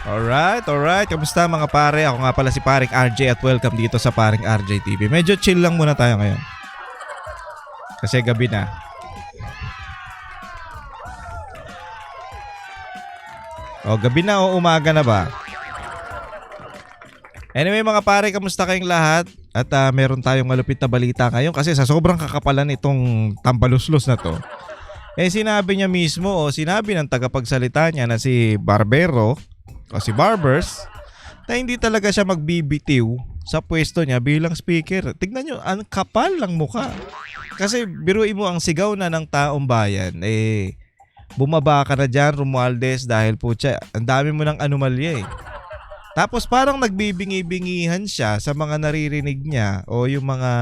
Alright. Kamusta mga pare? Ako nga pala si Paring RJ at welcome dito sa Paring RJ TV. Medyo chill lang muna tayo ngayon. Kasi gabi na. Gabi na o umaga na ba? Anyway mga pare, kamusta kayong lahat? At meron tayong malupit na balita ngayon kasi sa sobrang kakapalan itong tambaluslos na to. Sinabi niya mismo sinabi ng tagapagsalita niya na si Barbero o si Barbers na hindi talaga siya magbibitiw sa pwesto niya bilang speaker. Tignan nyo, ang kapal ng mukha. Kasi biruin mo ang sigaw na ng taong bayan. Bumaba ka na dyan, Romualdez, dahil ang dami mo ng anomalya Tapos parang nagbibingi-bingihan siya sa mga naririnig niya o yung mga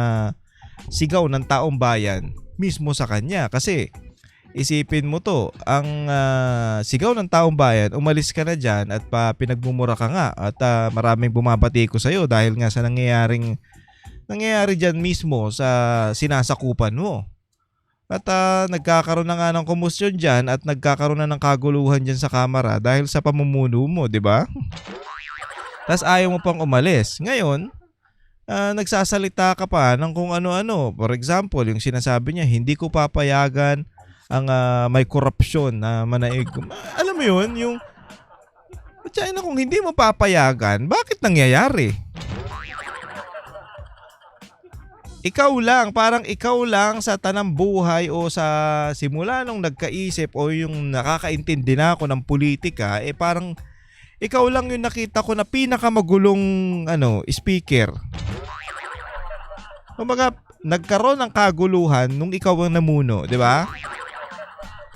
sigaw ng taong bayan mismo sa kanya. Kasi isipin mo to, ang sigaw ng taong bayan, umalis ka na dyan at pinagmumura ka nga at maraming bumabati ko sa'yo dahil nga sa nangyayari dyan mismo sa sinasakupan mo. At nagkakaroon na nga ng komusyon dyan at nagkakaroon na ng kaguluhan dyan sa kamera dahil sa pamumuno mo, di ba? Tas ayaw mo pang umalis. Ngayon, nagsasalita ka pa ng kung ano-ano. For example, yung sinasabi niya, hindi ko papayagan ang may korupsyon na manaig. Alam mo yun, yung China, kung hindi mo papayagan, bakit nangyayari? Parang ikaw lang sa tanang buhay o sa simula nung nagkaisip o yung nakakaintindi na ako ng politika, parang ikaw lang yung nakita ko na pinakamagulong speaker. Kumbaga, nagkaroon ng kaguluhan nung ikaw ang namuno, di ba?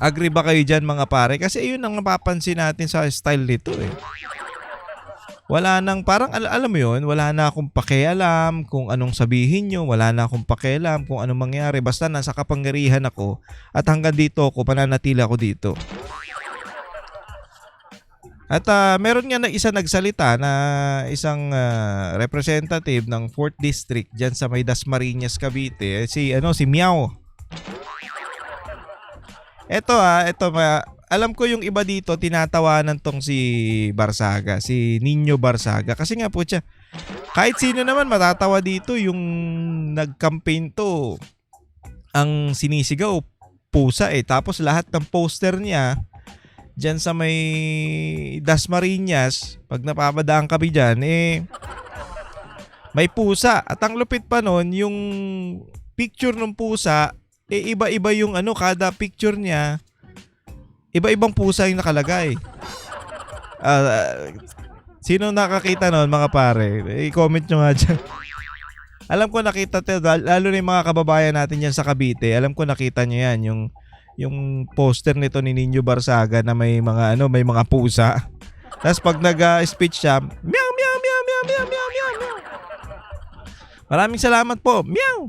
Agree ba kayo dyan mga pare? Kasi yun ang napapansin natin sa style nito Wala nang, parang alam mo yun, wala na akong pakialam kung anong sabihin nyo, wala na akong pakialam kung anong mangyari. Basta nasa kapangyarihan ako at hanggang dito ako, pananatili ako dito. At meron nga na isa nagsalita na isang representative ng 4th District dyan sa may Dasmariñas, Cavite, si Miao. Alam ko yung iba dito tinatawanan tong si Barsaga, si Nino Barsaga. Kasi nga kahit sino naman matatawa dito, yung nag-campaign to, ang sinisigaw, pusa Tapos lahat ng poster niya, dyan sa may Dasmariñas, pag napapadaan kami dyan, may pusa. At ang lupit pa nun, yung picture ng pusa, iba-iba yung kada picture niya, iba-ibang pusa yung nakalagay. Sino nakakita nun mga pare? I-comment nyo nga dyan. Alam ko nakita tayo, lalo na yung mga kababayan natin yan sa Cavite. Alam ko nakita nyo yan, yung poster nito ni Nino Barsaga na may mga pusa. Tapos pag nag-speech siya, meow, meow, meow, meow, meow, meow, meow, meow. Maraming salamat po. Meow.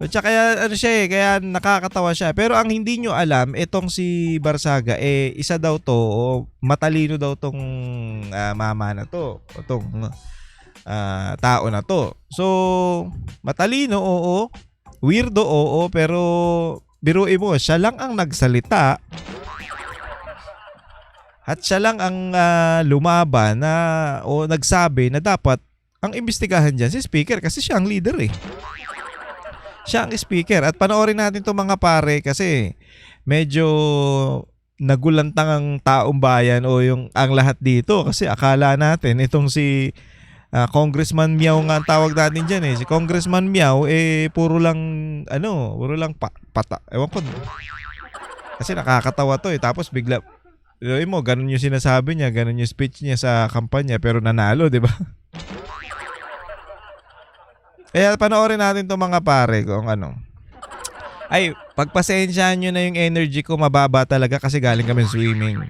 Kaya kaya nakakatawa siya. Pero ang hindi nyo alam, itong si Barsaga, isa daw to, matalino daw tong mama na to, itong tao na to. So, matalino, oo. Weirdo, oo. Pero, biruin mo, siya lang ang nagsalita. At siya lang ang lumaban o nagsabi na dapat ang imbestigahan dyan si speaker kasi siya ang leader Siya ang speaker. At panoorin natin itong mga pare kasi medyo nagulantang ang taong bayan o ang lahat dito kasi akala natin itong si Congressman Miao nga ang tawag natin dyan Si Congressman Miao puro lang pata. Ewan ko. Kasi nakakatawa to Tapos bigla ganun yung sinasabi niya, ganun yung speech niya sa kampanya pero nanalo, di ba? Kaya panoorin natin itong mga pare kung Ay, pagpasensyahan nyo na yung energy ko, mababa talaga kasi galing kami swimming.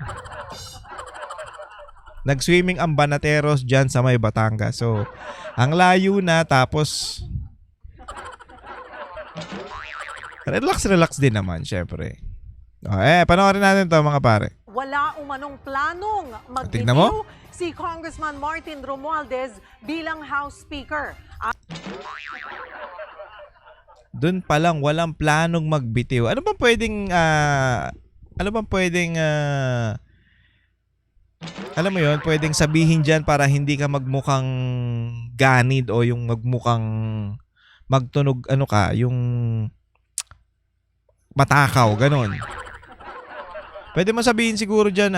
Nag-swimming ang Banateros dyan sa may Batangas. So, ang layo na tapos relax din naman, syempre. Panoorin natin to mga pare. Wala umanong planong Tignan mo. magbitiw si Congressman Martin Romualdez bilang House Speaker. Doon pa lang walang planong magbitiw. Ano bang pwedeng alam mo yon, pwedeng sabihin dyan para hindi ka magmukhang ganid o yung magmukhang magtunog ano ka, yung matakaw, ganon. Pwede mo sabihin siguro dyan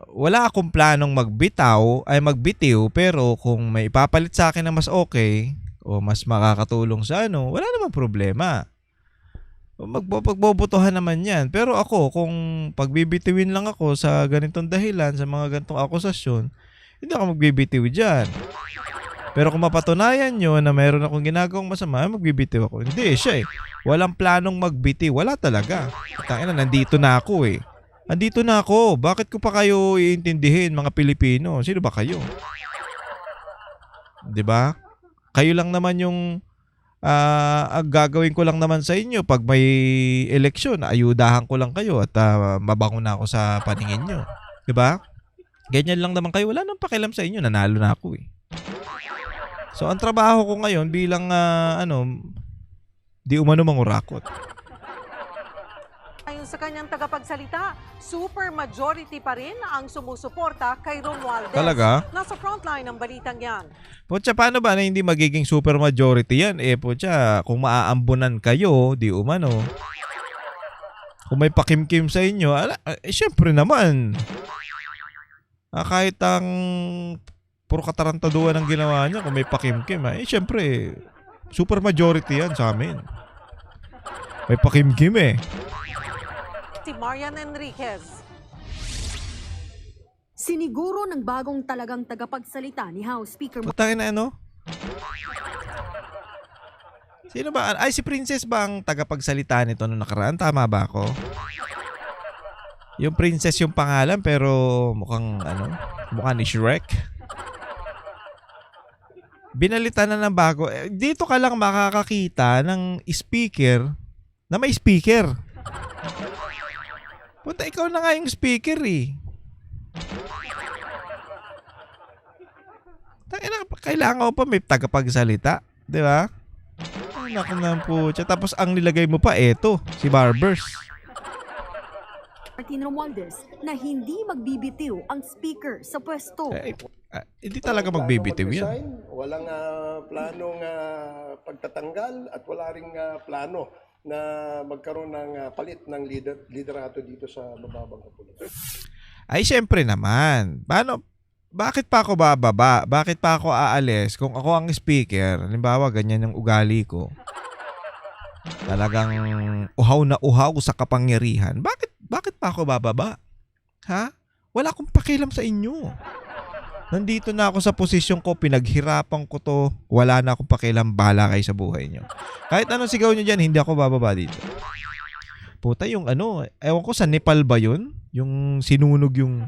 wala akong planong magbitiw, pero kung may ipapalit sa akin na mas okay o mas makakatulong sa ano, wala namang problema. Pagbobotohan naman yan. Pero ako, kung pagbibitiwin lang ako sa ganitong dahilan, sa mga ganitong akusasyon, hindi ako magbibitiw dyan. Pero kung mapatunayan nyo na mayroon akong ginagawang masama, magbibitiw ako. Hindi, siya eh. Walang planong magbitiw. Wala talaga. Tangina, nandito na ako eh. Andito na ako. Bakit ko pa kayo iintindihin, mga Pilipino? Sino ba kayo? 'Di ba? Kayo lang naman yung ang gagawin ko lang naman sa inyo pag may eleksyon, ayudahan ko lang kayo at mabango na ako sa paningin nyo. 'Di ba? Ganyan lang naman kayo. Wala nang pakialam sa inyo. Nanalo na ako eh. So, ang trabaho ko ngayon bilang di umano mangurakot. Ayon sa kanyang tagapagsalita, super majority pa rin ang sumusuporta kay Romualdez. Talaga? Nasa frontline ng balitang yan. Putya, paano ba na hindi magiging super majority yan? Putya, kung maaambunan kayo, di umano. Kung may pakimkim sa inyo, syempre naman. Kahit ang puro katarantaduan ang ginawa niya, kung may pakimkim, syempre, super majority yan sa amin. May pakimkim eh. Si Marian Enriquez. Siniguro ng bagong talagang tagapagsalita ni House Speaker Putangin na ano? Sino ba? Ay, si Princess ba ang tagapagsalita nito noong nakaraan? Tama ba ako? Yung Princess yung pangalan pero mukhang ni Shrek. Binalitan na ng bago. Dito ka lang makakakita ng speaker na may speaker. Punta, ikaw na nga yung speaker eh. Kailangan ko pa may tagapagsalita. Di ba? Ay, naku na po. Tapos ang nilagay mo pa, si Barbers. Martin Romualdez na hindi magbibitiw ang speaker sa pwesto. Hindi talaga magbibitiw yan. Walang planong pagtatanggal at wala ring plano na magkaroon ng palit ng liderato dito sa mababang kapulisan. Ay, syempre naman. Bakit pa ako bababa? Bakit pa ako aalis kung ako ang speaker? Halimbawa, ganyan yung ugali ko. Talagang uhaw na uhaw sa kapangyarihan. Bakit pa ako bababa? Ha? Wala akong pakialam sa inyo. Nandito na ako sa posisyon ko, pinaghirapan ko to, wala na akong pakialam, bala kayo sa buhay nyo. Kahit anong sigaw nyo dyan, hindi ako bababa dito. Puta, yung ewan ko sa Nepal ba yun? Yung sinunog yung...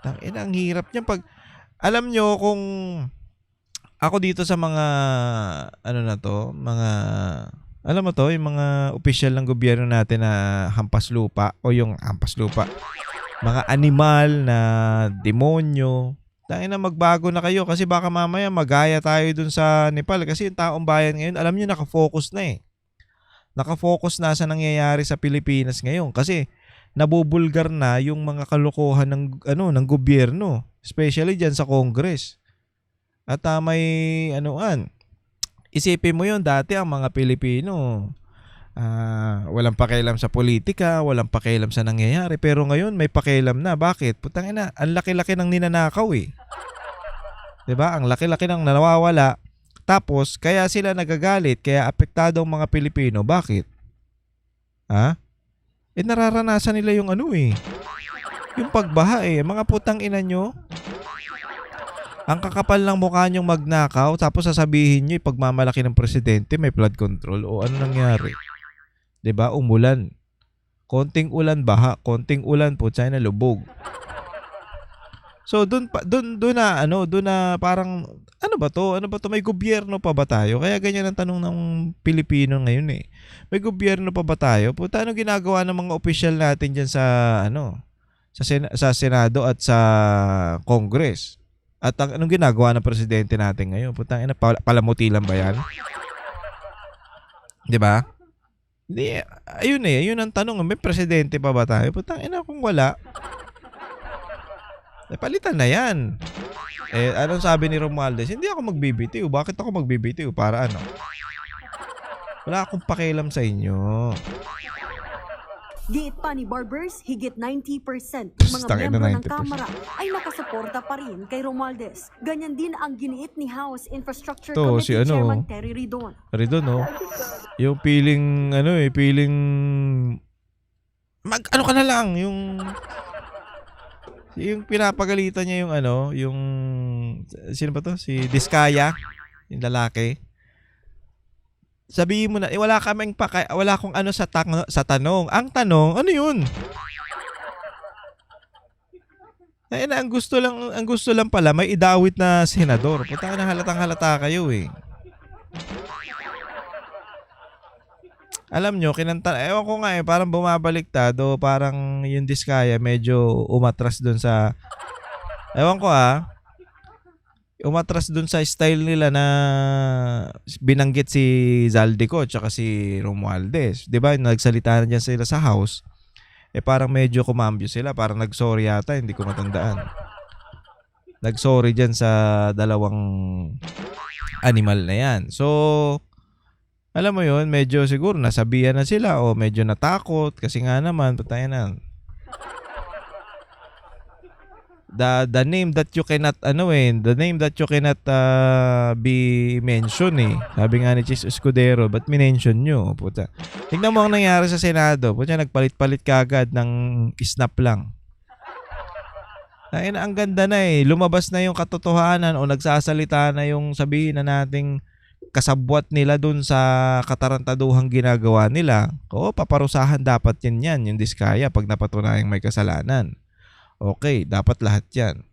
ang hirap niya pag... Alam nyo kung... Ako dito sa mga... Alam mo to, yung mga opisyal ng gobyerno natin na hampas lupa o yung hampas lupa. Mga animal na demonyo. Tangina, magbago na kayo kasi baka mamaya magaya tayo dun sa Nepal kasi yung taong bayan ngayon, alam niyo nakafocus na eh. Nakafocus na sa nangyayari sa Pilipinas ngayon kasi nabubulgar na yung mga kalokohan ng gobyerno, especially diyan sa Congress. At may isipin mo yun, dati ang mga Pilipino walang pakialam sa politika, walang pakialam sa nangyayari, pero ngayon may pakialam na. Bakit? Putangina, ang laki-laki ng ninanakaw eh. 'Di ba? Ang laki-laki ng nawawala. Tapos kaya sila nagagalit, kaya apektado ang mga Pilipino. Bakit? Nararanasan nila yung yung pagbaha eh. Mga putang ina nyo. Ang kakapal ng mukha nyong magnakaw, tapos sasabihin nyo pagmamalaki ng presidente may flood control. O ano nangyari? 'Di ba? Umulan. Konting ulan baha, konting ulan putsa na lubog. So doon na parang ano ba to? May gobyerno pa ba tayo? Kaya ganyan ang tanong ng Pilipino ngayon eh. May gobyerno pa ba tayo? Puta, ano ginagawa ng mga opisyal natin diyan sa Senado at sa Congress? At anong ginagawa ng presidente natin ngayon? Putang ina, palamuti lang ba yan? 'Di ba? Hindi, ayun ang tanong, may presidente pa ba tayo? Putang ina kung wala. Palitan na yan. Anong sabi ni Romualdez? Hindi ako magbibitiw. Bakit ako magbibitiw? Para ano? Wala akong pakialam sa inyo. Giit pa ni Barbers, higit 90% ng mga Tangina, miyembro ng 90%. Kamara ay nakasuporta pa rin kay Romualdez. Ganyan din ang giniit ni House Infrastructure To, Committee si ano? Chairman Terry Ridon. Ridon, no? Yung feeling, feeling... ano ka na lang, yung pinapagalitan niya yung yung... Sino ba to? Si Diskaya, yung lalaki. Sabihin mo na, wala akong ano sa tanong. Ang tanong, ano yun? Ang gusto lang pala, may idawit na senador. Puta na halatang halata kayo eh. Alam nyo, ewan ko nga parang bumabaliktad o parang yung Diskaya medyo umatras dun sa, ewan ko umatras dun sa style nila na binanggit si Zaldico tsaka si Romualdez. Diba? Nagsalita na dyan sila sa house. Parang medyo kumambyo sila. Parang nagsorry yata. Hindi ko matandaan. Nagsorry dyan sa dalawang animal na yan. So, alam mo yun, medyo siguro nasabihan na sila o medyo natakot. Kasi nga naman, patay na. The name that you cannot be mentioned Sabi nga ni Chis Escudero, ba't minention nyo? Puta. Tignan mo ang nangyari sa Senado. Puta, nagpalit-palit kagad ng snap lang. Ang ganda na lumabas na yung katotohanan o nagsasalita na yung sabihin na nating kasabwat nila dun sa katarantaduhang ginagawa nila. Oo, paparusahan dapat yan yung Diskaya pag napatunayang may kasalanan. Okay, dapat lahat yan.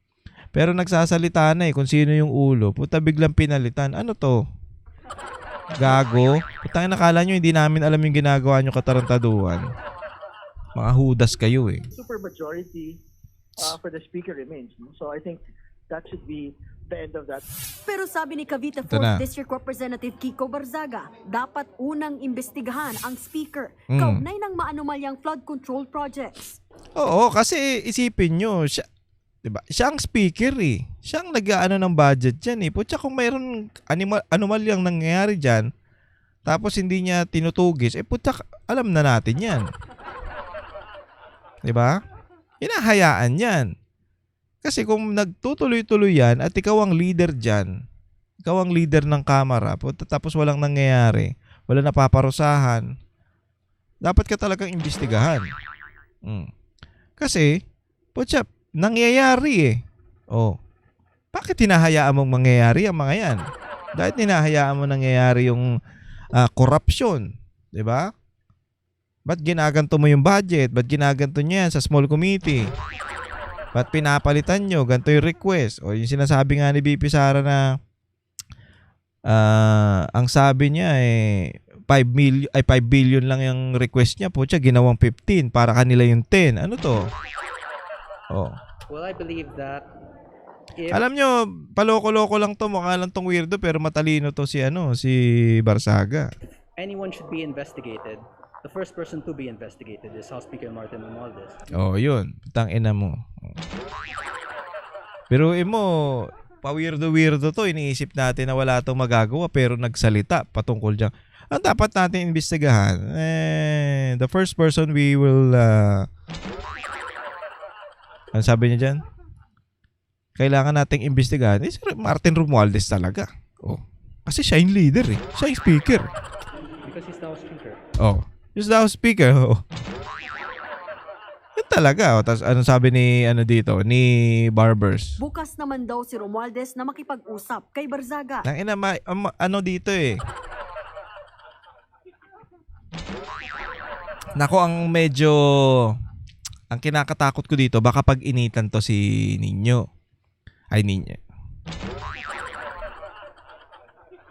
Pero nagsasalita na kung sino yung ulo. Puta, biglang pinalitan. Ano to? Gago? Putang nakala nyo hindi namin alam yung ginagawa nyo katarantaduhan. Mga hudas kayo Super majority for the speaker remains. No? So I think that should be the end of that. Pero sabi ni Cavite Ito na. 4th District Representative Kiko Barzaga, dapat unang imbestigahan ang speaker kaugnay ng maanumalyang flood control projects. Oo, kasi isipin nyo, diba? Siya ang speaker Siya ang nag-aano ng budget dyan Putya kung mayroon anomalyang nangyayari dyan, tapos hindi niya tinutugis, putya, alam na natin yan. Diba? Hinahayaan yan. Kasi kung nagtutuloy-tuloy yan at ikaw ang leader dyan, ikaw ang leader ng Kamara, tapos walang nangyayari, wala napaparusahan, dapat ka talagang imbestigahan. Kasi, putya, nangyayari bakit hinahayaan mong mangyayari ang mga yan? Dahil hinahayaan mo nangyayari yung corruption, di ba? Ba't ginaganto mo yung budget? Ba't ginaganto niya sa small committee? Ba't pinapalitan nyo? Ganito yung request. O yung sinasabi nga ni BP Sara na ang sabi niya 5 billion lang yung request niya. Putya, ginawang 15 para kanila yung 10. Ano to? Well, I believe that alam nyo, paloko-loko lang to. Mukha lang tong weirdo pero matalino to si Barzaga. anyone should be investigated, the first person to be investigated is House Speaker Martin Romualdez. Yun. Putang ina mo. Pero pa-weirdo-weirdo to. Iniisip natin na wala itong magagawa pero nagsalita patungkol dyan. Ang dapat natin imbestigahan, the first person we will, ano sabi niya dyan? Kailangan nating imbestigahan is Martin Romualdez talaga. Kasi siya yung leader Siya yung speaker. Because he's now Speaker. He's the House Speaker. Yan talaga. Tapos anong sabi ni Barbers? Bukas naman daw si Romualdez na makipag-usap kay Barzaga. Nangina, dito Nako, ang kinakatakot ko dito, baka pag initan to si Nino. Ay, Nino.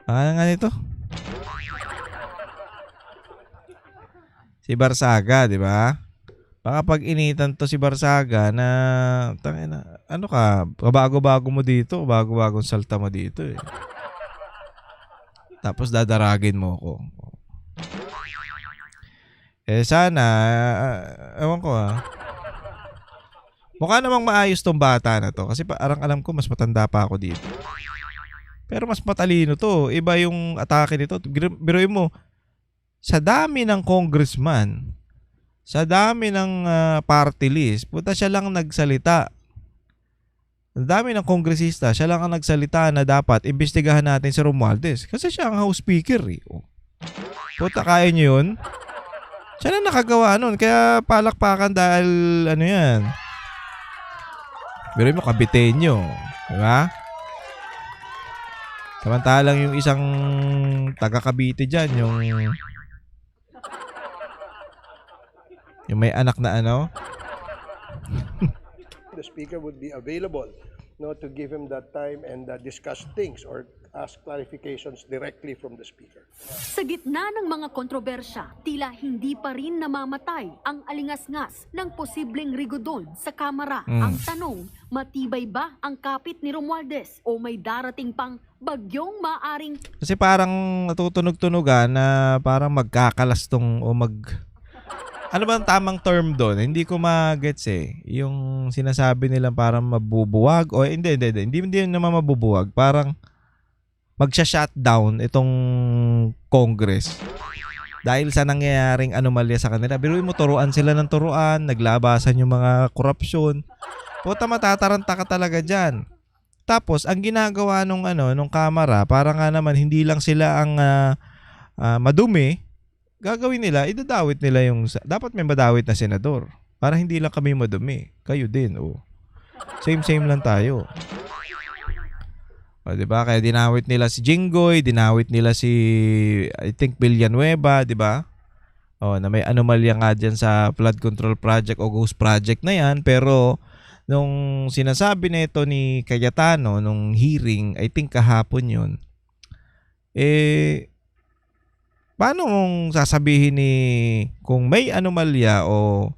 Ano nga nito? Si Barzaga, di ba? Baka pag initan to si Barzaga na, ano ka, bago-bago mo dito, bago-bagong salta mo dito Tapos dadaragin mo ako. Sana, ewan ko mukha namang maayos tong bata na to. Kasi parang alam ko mas matanda pa ako dito. Pero mas matalino to. Iba yung atake nito. Biruin mo, sa dami ng congressman, sa dami ng party list, puta siya lang nagsalita. Sa dami ng kongresista, siya lang ang nagsalita na dapat imbestigahan natin si Romualdez. Kasi siya ang House Speaker eh. Puta, kaya nyo yun? Siya na nakagawa nun. Kaya palakpakan dahil ano yan. Biruin mo, kabitenyo. Diba? Samantalang yung isang taga-Cavite dyan, yung may anak na ano. The speaker would be available, to give him that time and discuss things or ask clarifications directly from the speaker. Sa gitna ng mga kontrobersya, tila hindi pa rin namamatay ang alingas-ngas ng posibleng rigodon sa Kamara. Ang tanong, matibay ba ang kapit ni Romualdez o may darating pang bagyong maaring... Kasi parang natutunog-tunugan na parang magkakalas tong o ano ba ang tamang term doon? Hindi ko magets eh. Yung sinasabi nila parang mabubuwag o hindi naman mabubuwag. Parang magsha-shutdown itong Congress dahil sa nangyayaring anomalya sa kanila. Biruin mo, turuan sila ng turuan, naglabasan yung mga korupsyon. Puta, matataranta ka talaga dyan. Tapos, ang ginagawa nung Kamara, para nga naman hindi lang sila ang madumi, gagawin nila, idadawit nila dapat may madawit na senador. Para hindi lang kami madumi. Kayo din, Same lang tayo. Diba? Kaya dinawit nila si Jinggoy, dinawit nila si, I think, Villanueva, diba? Na may anomalya nga dyan sa flood control project o ghost project na yan. Pero, nung sinasabi nito ni Cayetano, nung hearing, I think kahapon yun, paano mong sasabihin kung may anomalya o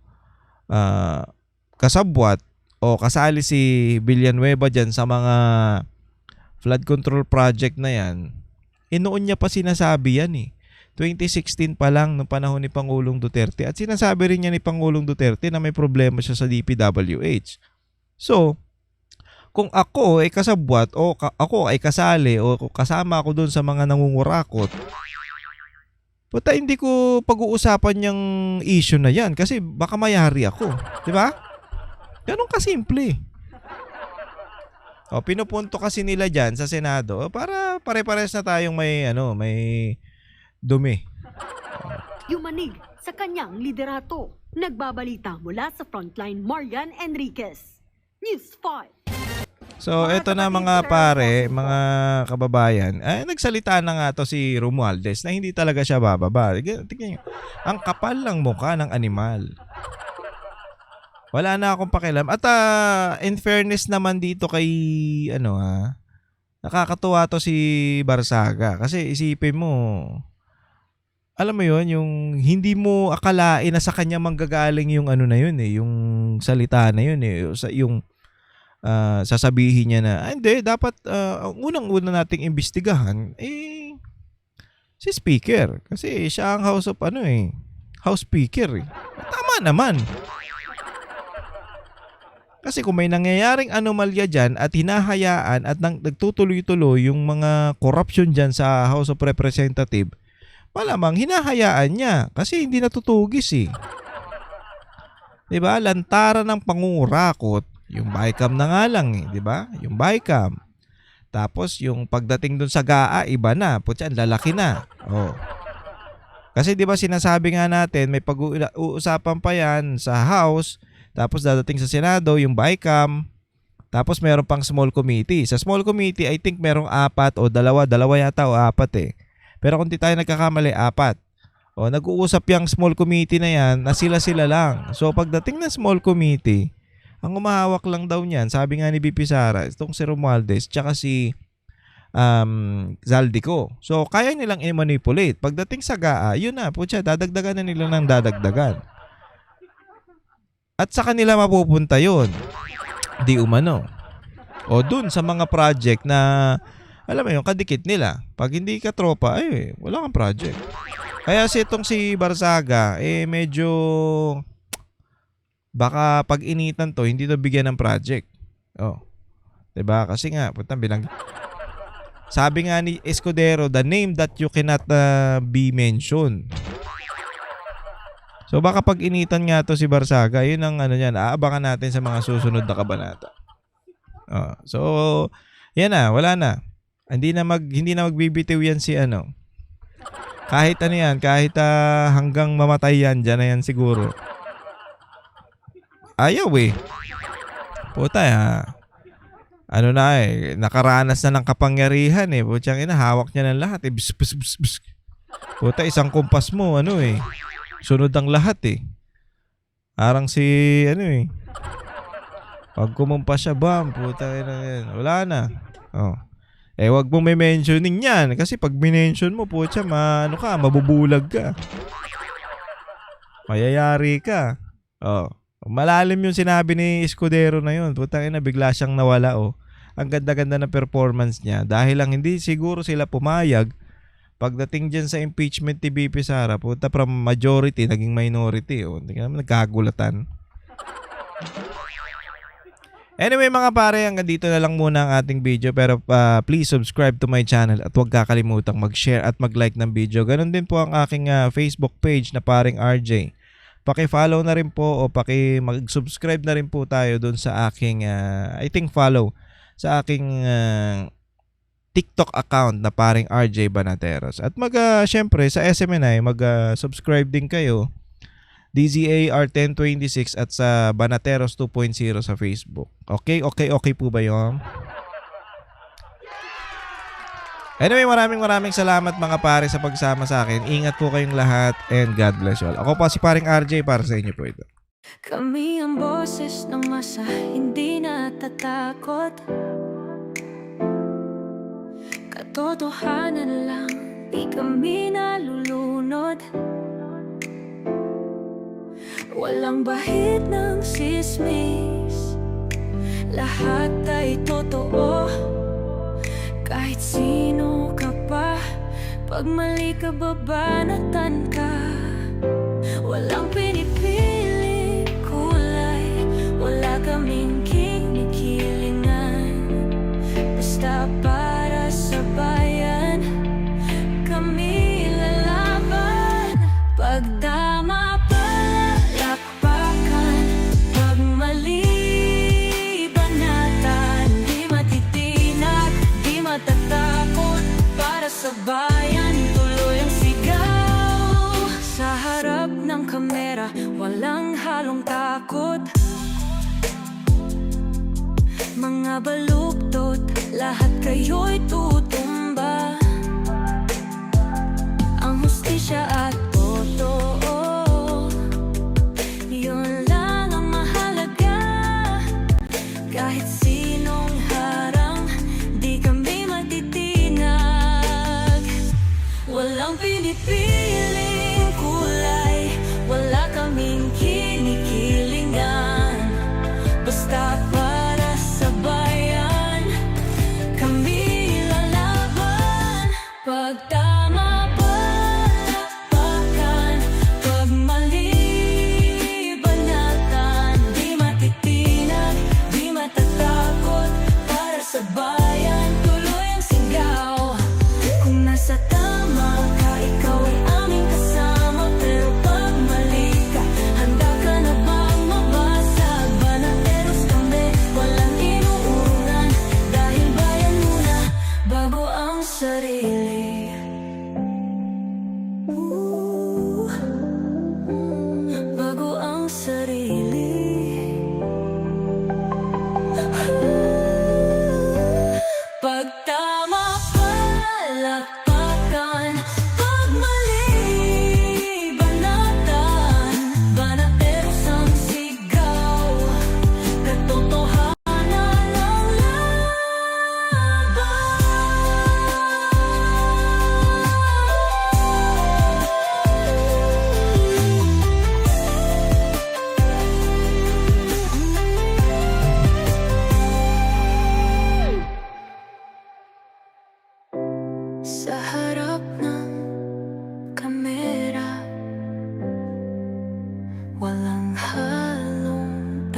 kasabwat o kasali si Villanueva dyan sa mga flood control project na yan, noon niya pa sinasabi yan 2016 pa lang noong panahon ni Pangulong Duterte. At sinasabi rin niya ni Pangulong Duterte na may problema siya sa DPWH. So, kung ako ay kasabwat o ako ay kasali o kasama ako doon sa mga nangungurakot, puta, hindi ko pag-uusapan yung issue na yan kasi baka mayari ako. Diba? Ganun kasimple. Pinupunto kasi nila dyan sa Senado para pare-pares na tayong may dumi. Yumanig sa kanyang liderato. Nagbabalita mula sa Frontline, Marian Enriquez. News 5. So, eto na mga pare, mga kababayan. Nagsalita na nga to si Romualdez na hindi talaga siya bababa. Tingnan nyo. Ang kapal lang mukha ng animal. Wala na akong pakialam. At in fairness naman dito kay nakakatuwa to si Barsaga. Kasi isipin mo, alam mo yon, yung hindi mo akalain na sa kanya manggagaling yung na yun yung salita na yun yung sasabihin niya na hindi, dapat ang unang-una nating imbestigahan si Speaker. Kasi siya ang House Speaker. Tama naman. Kasi kung may nangyayaring anomalya dyan at hinahayaan at nagtutuloy-tuloy yung mga corruption dyan sa House of Representatives, malamang hinahayaan niya kasi hindi natutugis Diba? Lantaran ng pangungurakot, yung BICAM na nga lang diba? Yung BICAM. Tapos yung pagdating dun sa GAA, iba na. Putya, lalaki na. Kasi diba sinasabi nga natin, may pag-uusapan pa yan sa House. Tapos dadating sa Senado, yung BICAM. Tapos meron pang small committee. Sa small committee, I think merong 4 o 2 yata o 4 Pero kung di tayo nagkakamali, 4. Nag-uusap yung small committee na yan na sila-sila lang. So pagdating ng small committee, ang umahawak lang daw niyan, sabi nga ni BP Sara, itong si Romualdez, tsaka si Zaldico. So kaya nilang i-manipulate. Pagdating sa GAA, yun na, putya, dadagdagan na nila ng dadagdagan. At sa kanila mapupunta yun. Di umano. O dun sa mga project na, alam mo yung kadikit nila. Pag hindi ka tropa, wala kang project. Kaya itong si Barsaga, medyo baka pag initan to, hindi to bigyan ng project. Oh. 'Di ba? Kasi nga, sabi nga ni Escudero, the name that you cannot be mentioned. So baka pag initan nga to si Barsaga, yun ang niyan, aabangan natin sa mga susunod na kabanata. Oh. So, yan na, wala na. Hindi na magbibitiw yan si kahit yan, kahit hanggang mamatay yan, dyan na yan siguro. Ayaw Puta nakaranas na ng kapangyarihan Putyang ina, hawak niya ng lahat Bs, bs, bs, bs. Puta, isang kumpas mo, sunod ang lahat Parang si, pag kumumpas siya, bam, puta ina yan. Wala na. Oh. Wag mo may mentioning yan. Kasi pag minention mo, putya, mabubulag ka. Mayayari ka. Oh. Malalim yung sinabi ni Escudero na yun. Putang ina, bigla siyang nawala Ang ganda-ganda na performance niya. Dahil lang hindi siguro sila pumayag. Pagdating dyan sa impeachment ni BP Sara, puta, from majority, naging minority. Hindi ka naman nagkagulatan. Anyway mga pare, hanggang dito na lang muna ang ating video. Pero please subscribe to my channel at huwag kakalimutang mag-share at mag-like ng video. Ganon din po ang aking Facebook page na Paring RJ. Paki-follow na rin po o mag-subscribe na rin po tayo doon sa aking, follow sa aking TikTok account na Paring RJ Banateros. At syempre sa SMNI, mag-subscribe din kayo. DZAR 1026 at sa Banateros 2.0 sa Facebook. Okay po ba yun? Anyway, maraming salamat mga pare sa pagsama sa akin. Ingat po kayong lahat and God bless you all. Ako pa si Paring RJ, para sa inyo po ito. Kami ang boses ng masa, hindi natatakot. Katotohanan lang, di kami nalulunod. Walang bahid ng sismis, lahat ay totoo. Kahit sino ka pa, pag mali ka babanatan ka. Walang pinipili kulay, wala kaming kinikilingan. Basta para sa bayan, kami lalaban. Pagdama palakpakan, pag mali banatan. Di matitinag, di matatakot, para sa bayan tuloy ang sigaw. Sa harap ng kamera, walang halong takot. Mga baluktot, lahat kayo'y tutumba. Ang hustisya at totoo, yun lang ang mahalaga. Kahit sinong harang, di kami matitinag. Walang pinipiling kulay, wala kaming kinikilingan. Basta para sa bayan, kami lalaban. Pagtama palakpakan, halong